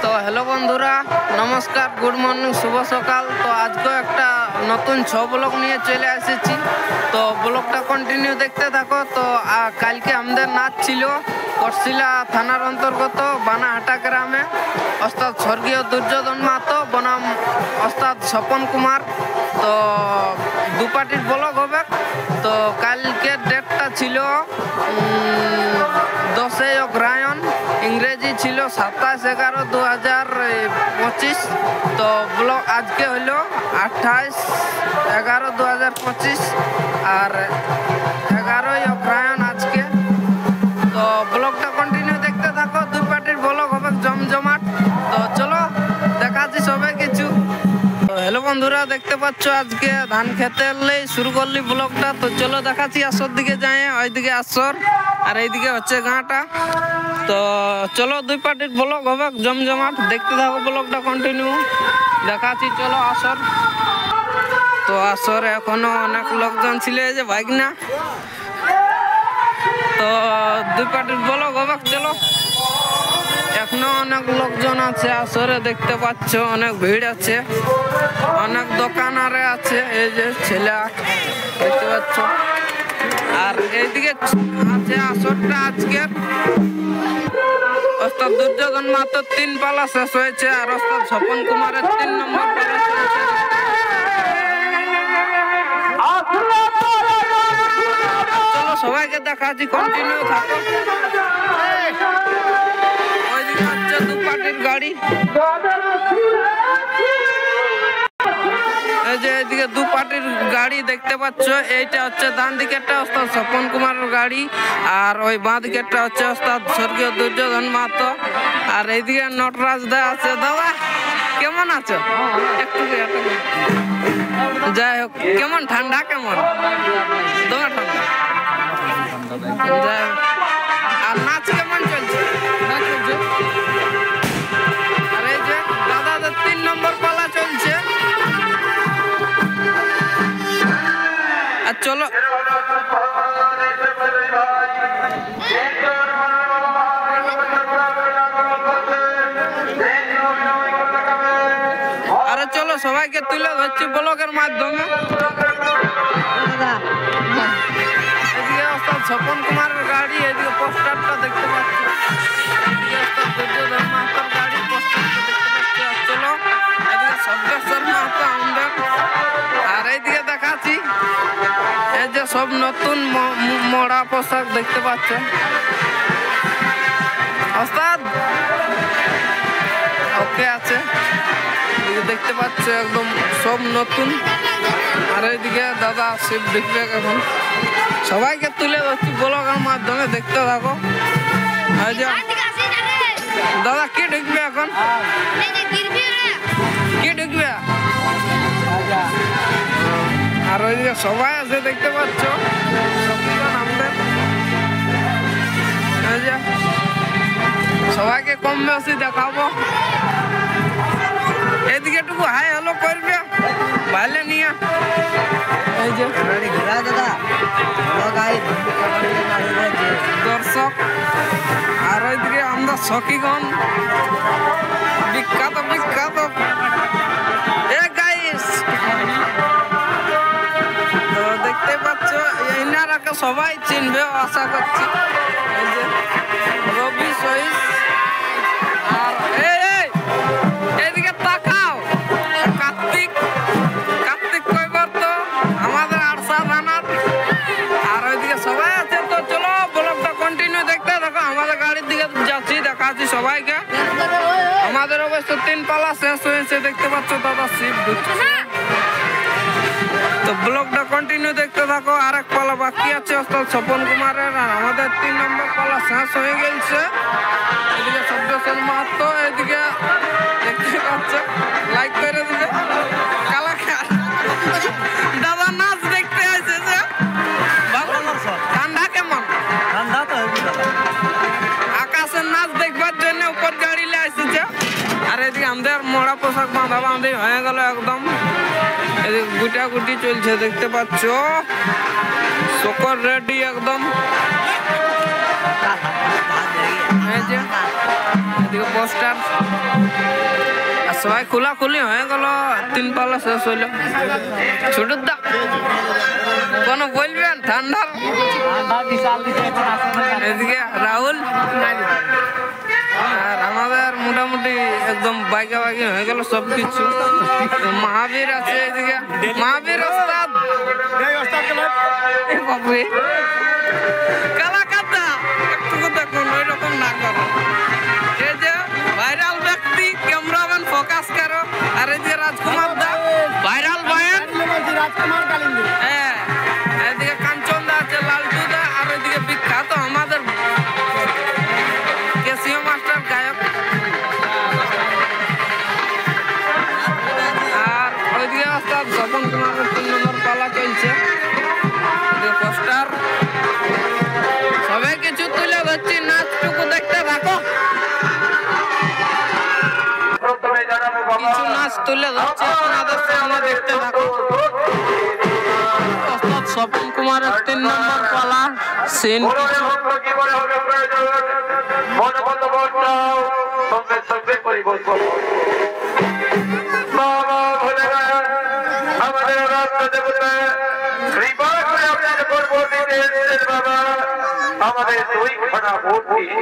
তো হ্যালো বন্ধুরা, নমস্কার, গুড মর্নিং, শুভ সকাল। তো আজকে একটা নতুন ব্লগ নিয়ে চলে এসেছি। তো ব্লগটা কন্টিনিউ দেখতে থাকো। তো কালকে আমাদের নাচ ছিল করশিলা থানার অন্তর্গত বানাহাটা গ্রামে। ওস্তাদ স্বর্গীয় দুর্যোধন মাহাতো বনাম ওস্তাদ স্বপন কুমার। তো দু পার্টির ব্লগ হবে। তো কালকের ডেটটা ছিল 10 অগ্রহায়ণ, ইংরেজি ছিল 27/11/2025। তো ব্লগ আজকে হলো 28/11/2025 আর 11ই অগ্রহায়ণ আজকে। তো ব্লগটা কন্টিনিউ দেখতে থাকো। দুই পার্টির ব্লগ হবে জমজমাট। তো চলো দেখাচ্ছি সবাই কিছু। তো হ্যালো বন্ধুরা, দেখতে পাচ্ছ আজকে ধান খেতে শুরু করলি ব্লগটা। তো চলো দেখাচ্ছি আসর দিকে যাই। ওইদিকে আসর আর এইদিকে হচ্ছে গাঁটা। তো চলো দুই পার্টির ব্লগ হবে জমজমাট, দেখতে থাকো ব্লগটা কন্টিনিউ দেখাচ্ছি। চলো আসর। তো আসর এখনো অনেক লোকজন ছিল, এই যে বাইক না। তো দুই পার্টির ব্লগ হবে, চলো। এখনো অনেক লোকজন আছে আসরে, দেখতে পাচ্ছ অনেক ভিড় আছে, অনেক দোকান আরে আছে। এই যে ছেলে দেখতে পাচ্ছ। আর এইদিকে আছে আসরটা আজকের। ওস্তাদ দুর্যোধন মাহাতো 3 পালা শেষ হয়েছে আর ওস্তাদ স্বপন কুমারের 3 নম্বর পালা শেষ হয়েছে। চলো সবাইকে দেখাচ্ছি, কন্টিনিউ থাকো। ওইদিকে হচ্ছে দু পার্টির গাড়ি। এই যে এইদিকে দু পার্টির গাড়ি দেখতে পাচ্ছ। এইটা হচ্ছে ডান দিকেরটা ওস্তাদ স্বপন কুমারের গাড়ি আর ওই বাঁ দিকেরটা হচ্ছে ওস্তাদ স্বর্গীয় দুর্যোধন মাহাতো। আর এইদিকে নটরাজ দা আছে। দাদা কেমন আছো? একটু যাই হোক, কেমন ঠান্ডা? কেমন তোমার ঠান্ডা? যাই হোক, আর নাচ কেমন চলছে? আর এই যে দাদাদের 3 নম্বর পালা চলছে। আর চলো আরে চলো সবাইকে তুলে ধরছি ব্লগের মাধ্যমে। এদিকে ওস্তাদ স্বপন কুমারের গাড়ি, এদিকে পোস্টারটা দেখতে পাচ্ছি। এদিকে ওস্তাদ দুর্যোধন মাহাতোর গাড়ি, পোস্টারটা দেখতে পাচ্ছি। আর চলো এদিকে সব্যেশ্বর মাহাতো আমাদের। আর এইদিকে দেখাচ্ছি এই যে সব নতুন মোড়া পোশাক দেখতে পাচ্ছ। ওস্তাদ ওকে আছে, দেখতে পাচ্ছ একদম সব নতুন। আর এইদিকে দাদা শিব দেখবে এখন। সবাইকে তুলে ধরছি ব্লগের মাধ্যমে, দেখতে থাকো। দাদা কে ঢুকবে এখন? কে ঢুকবে? আর ওইদিকে সবাই আছে দেখতে পাচ্ছ, সবাইকে কম বেশি দেখাবো। এদিকে টুকু হাই হ্যালো করবে ভালো নিয়ে। এই যে দর্শক আর ওইদিকে আমরা সখীগণ বিখ্যাত বিখ্যাত। তো দেখতে পাচ্ছ এনারাকে সবাই চিনবে আশা করছি। এই যে রবি সহিস। আর এইদিকে তাকাও, কার্তিক কইবার তো আমাদের আড়সা থানার। আর ওইদিকে সবাই আছে। তো চলো ব্লগটা কন্টিনিউ দেখতে থাকো। আমাদের গাড়ির দিকে যাচ্ছি, দেখাচ্ছি সবাইকে। আমাদের অবশ্য 3 পালা শেষ হয়েছে, দেখতে পাচ্ছ দাদা শিব ঢুকছে। তো ব্লগটা কন্টিনিউ দেখতে থাকো। আরেক পালা বাকি আছে ওস্তাদ স্বপন কুমারের। আর আমাদের 3 নম্বর পালা শেষ হয়ে গেছে। এদিকে সব্যশ্বর মাহাতো, এদিকে দেখতে পাচ্ছ লাইক করে দিবে কালাকার। দাদা নাচ দেখতে আসছে যে ঠান্ডা কেমন? ঠান্ডা তো আকাশের নাচ দেখবার জন্য উপর গাড়ি লে আসছে। আর এদিকে আমাদের মোড়া পোশাক বাঁধা বাঁধি হয়ে গেল একদম। এদিকে গুটা গুটি চলছে, দেখতে পাচ্ছ। সকর রেডি একদম। এদিকে পোস্টার আর সবাই খোলাখুলি হয়ে গেল 3 পালা শেষ হইল ছোটুর দা কোনো বলবেন ঠান্ডা এদিকে রাহুল আর আমাদের মোটামুটি একদম বাইকা বাইকে হয়ে গেল সবকিছু মহাবীর আছে এদিকে মহাবীর ওস্তাদ কালাকাতা একটু দেখুন ওই রকম না করো এই যে ভাইরাল ব্যক্তি ক্যামেরাম্যান ফোকাস করো আর এই যে রাজকুমার দা ভাইরাল বয়ান হ্যাঁ এদিকে কাঞ্চন দা আছে লালটু দা আর ওইদিকে বিখ্যাত আমাদের কেসিও মাস্টার গায়ক আর ওইদিকে ওস্তাদ স্বপন কুমারের 3 নম্বর পালা চলছে পোস্টার সবাই কিছু তুলে ধরছি নাচটুকু দেখতে থাকো কিছু নাচ তুলে ধরছি আপনাদের সামনে দেখতে থাকো ওস্তাদ স্বপন কুমারের 3 নম্বর পালা সিন আমাদের 2 ঘটা ভোট দিয়ে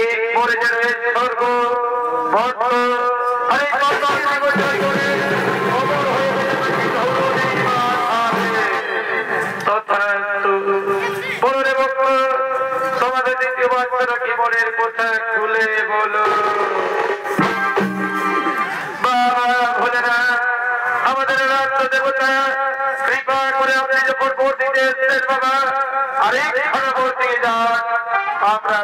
এক পরিচয় স্বর্গ ভোট আরে কত জয় করে খবর হয়ে বলে বক্ত তোমাদের দ্বিতীয় বছর কি মনের কথা খুলে বলো বাবা ভোলেরা আমাদের রাষ্ট্র দেবতা কৃপা করে আপনি যখন ভোট দিতে এসেছেন বাবা আরেক ঘরে ভোট দিয়ে যান আমরা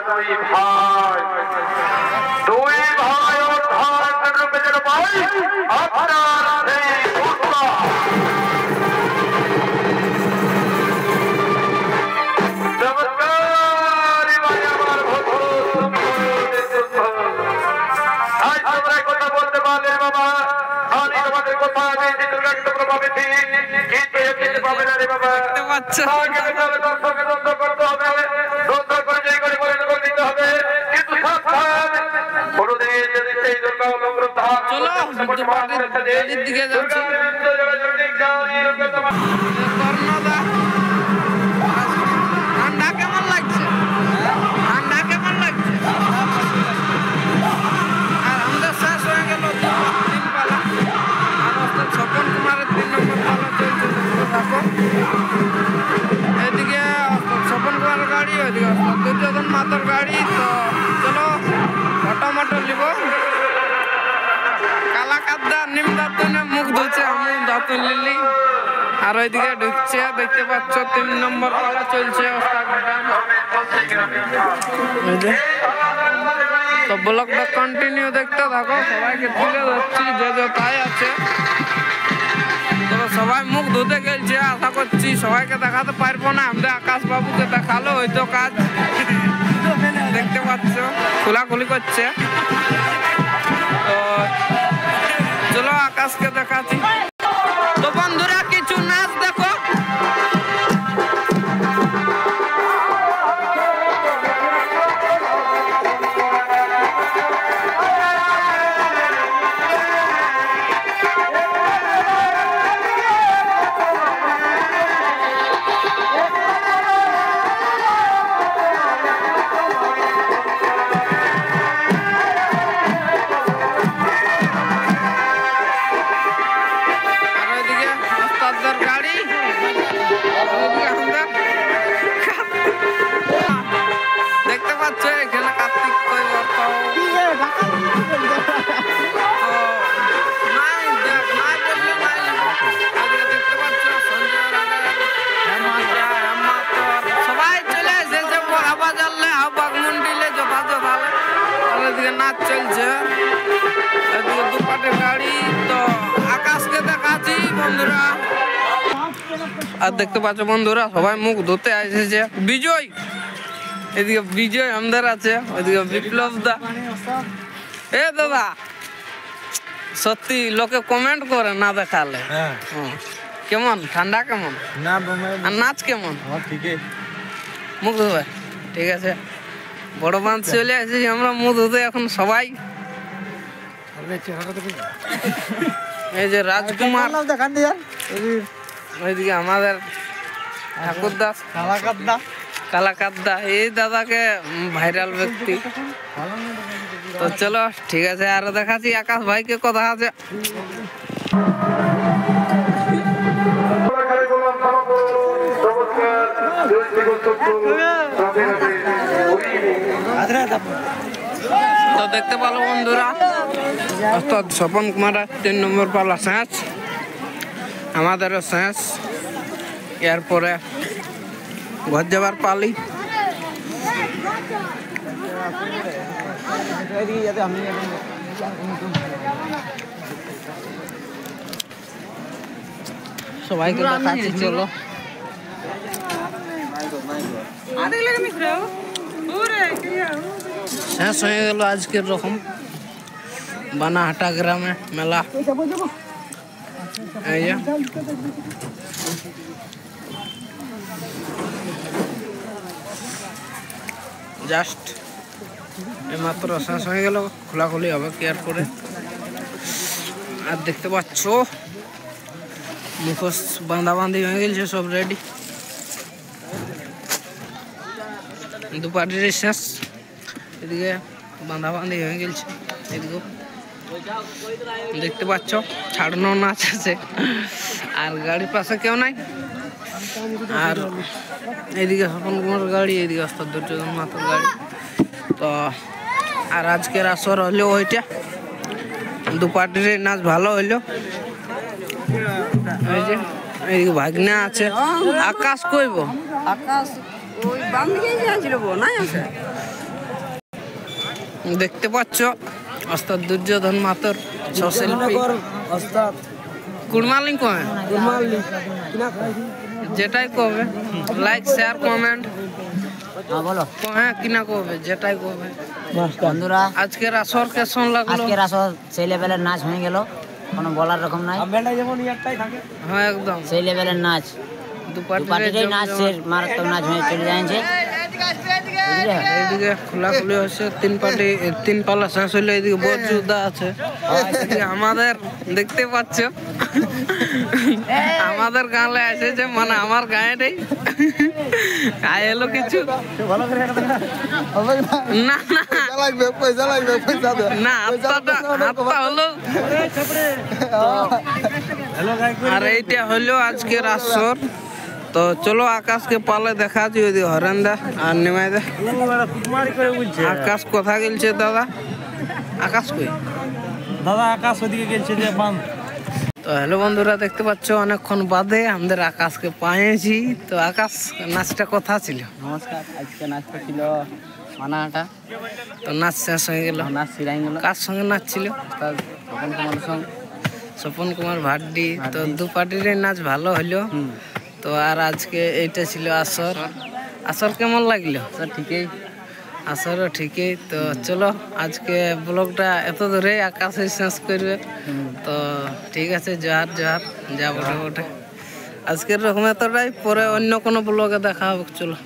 2 ভাই অর্থাৎ রূপে যেন পাই আপনার সেই ভোটটা কথা বলতে পারলেন বাবা আমি তোমাদের কথা দিয়েছি দুর্গাকে তোমরা পাবে ঠিক কিন্তু পাবে না রে বাবা দ্বন্দ্ব করতে হবে দ্বন্দ্ব করে জয় করে পরিণত করে দিতে হবে কিন্তু সাবধান বড়দের যদি সেই দুর্গা অলঙ্করণ দিকে যাচ্ছে ঠান্ডা কেমন লাগছে ঠান্ডা কেমন লাগছে আর আমাদের শেষ হয়ে গেল 3 পালা আর ওস্তাদ স্বপন কুমারের 3 নম্বর পালা চলছে থাকো এদিকে স্বপন কুমারের গাড়ি ওইদিকে ওস্তাদ দুর্যোধন মাতার গাড়ি তো চলো ফটো নিব কালাকাদা নিম দাঁতুনে মুখ ধুচ্ছে আমি দাঁতুন লিলি আর ওইদিকে ঢুকছে দেখতে পাচ্ছ 3 নম্বর পালা চলছে তো ব্লগটা কন্টিনিউ দেখতে থাকো সবাইকে তুলে ধরছি যে তাই আছে তো সবাই মুখ ধুতে গেছে আশা করছি সবাইকে দেখাতে পারবো না আমাদের আকাশ বাবুকে দেখালো হয়তো কাজ দেখতে পাচ্ছ খোলাখুলি করছে তো চলো আকাশকে দেখাচ্ছি তো বন্ধুরা কিছু নাচ দেখো দেখতে পাচ্ছ এখানে কার্তিক সবাই চলে এসেছে আওয়াজ আনলে বাগমুন্ডিলে যথাযথ এদিকে নাচ চলছে এদিকে দুপাটের গাড়ি তো আকাশকে দেখাচ্ছি বন্ধুরা আর দেখতে পাচ্ছ বন্ধুরা সবাই মুখ ধুতে এসেছে বিজয় এদিকে বিজয় আমাদের আছে ওইদিকে বিপ্লব দা এ দাদা সত্যি লোকে কমেন্ট করে না দেখালে কেমন ঠান্ডা কেমন আর নাচ কেমন মুখ ধুবে ঠিক আছে বড় বাঁধ চলে আসছি আমরা মধুতে এখন সবাই। এই যে রাজকুমার, ওইদিকে আমাদের ঠাকুর দাস কালাকাদ্দা, এই দাদাকে ভাইরাল ব্যক্তি। তো চলো ঠিক আছে, আরো দেখাচ্ছি আকাশ ভাইকে কথা আছে। তো দেখতে পারো বন্ধুরা, ওস্তাদ স্বপন কুমার 3 নম্বর পালা শেষ, আমাদেরও শেষ। এরপরে ঘর যাবার পালি। সবাইকে দেখাচ্ছি, চলো। শেষ হয়ে গেল আজকের রকম বানাহাটা গ্রামে মেলা। এই যে জাস্ট এইমাত্র শেষ হয়ে গেল, খোলাখুলি হবে কি আর করে। আর দেখতে পাচ্ছ মুখোশ বাঁধাবাঁধি হয়ে গেছে, সব রেডি। দুপাটির শেষ, এদিকে বাঁধাবাঁধি হয়ে গেছে। এদিকে দেখতে পাচ্ছ ছাড়ানো নাচ আছে, আর গাড়ির পাশে কেউ নাই। আর এইদিকে স্বপন কুমার গাড়ি, এইদিকে ওস্তাদ দুর্যোধন মাতার গাড়ি। তো আর আজকের আসর হইলো ওইটা, দুপাটির নাচ ভালো হইলো। এই যে এইদিকে ভাগনা আছে, আকাশ কইব আকাশ ওই বাম দিকে যাচ্ছিল নাই আছে। দেখতে পাচ্ছ ওস্তাদ দুর্যোধন মাতার শিল্পী ওস্তাদ কুড়মালিং কমে, যেটাই কবে লাইক শেয়ার কমেন্ট বলো, হ্যাঁ কিনা কবে যেটাই কবে। বন্ধুরা আজকের আসর কেমন লাগলো? আজকের আসর সেই লেভেলের নাচ হয়ে গেল, কোনো বলার রকম নাই। হ্যাঁ একদম সেই লেভেলের নাচ, দুপাটির নাচ মারাত্মক নাচ হয়ে চলে যাচ্ছে। এইদিকে খোলাখুলি হচ্ছে, 3 পালা শেষ হইলো। এইদিকে বরযোদ্ধা আছে, আমাদের দেখতে পাচ্ছ আমাদের গাঁলে এসেছে, মানে আমার গায়ে নেই, গায়ে এলো কিছু না না হাতটা হলো। আর এইটা হইলো আজকের আসর। তো চলো আকাশকে পালে দেখা দিই, ওইদিকে হরেন্দা আর নেমাই দে। আকাশ কোথা গেলছে দাদা? আকাশ কই দাদা? আকাশ ওদিকে গেছে যে বাম। তো হ্যালো বন্ধুরা, দেখতে পাচ্ছ অনেকক্ষণ বাদে আমাদের আকাশকে পাইছি। তো আকাশ নাচটা কথা ছিল। নমস্কার, আজকে নাচটা ছিল বানাহাটা। তো নাচ শেষ হয়ে গেল, নাচ ফিরাই গেল। কার সঙ্গে নাচ ছিল? স্বপন কুমার সঙ্গে, স্বপন কুমার ভাড্ডি। তো দুপাটির নাচ ভালো হলো। তো আর আজকে এইটা ছিল আসর। আসর কেমন লাগলো? স্যার ঠিকই, আসরও ঠিকই। তো চলো আজকে ব্লগটা এত দূরে আকাশে শেষ করবে। তো ঠিক আছে, জোহার জোহার, যা বটে বটে আজকের রকম এতটাই। পরে অন্য কোনো ব্লগে দেখা হবে, চলো।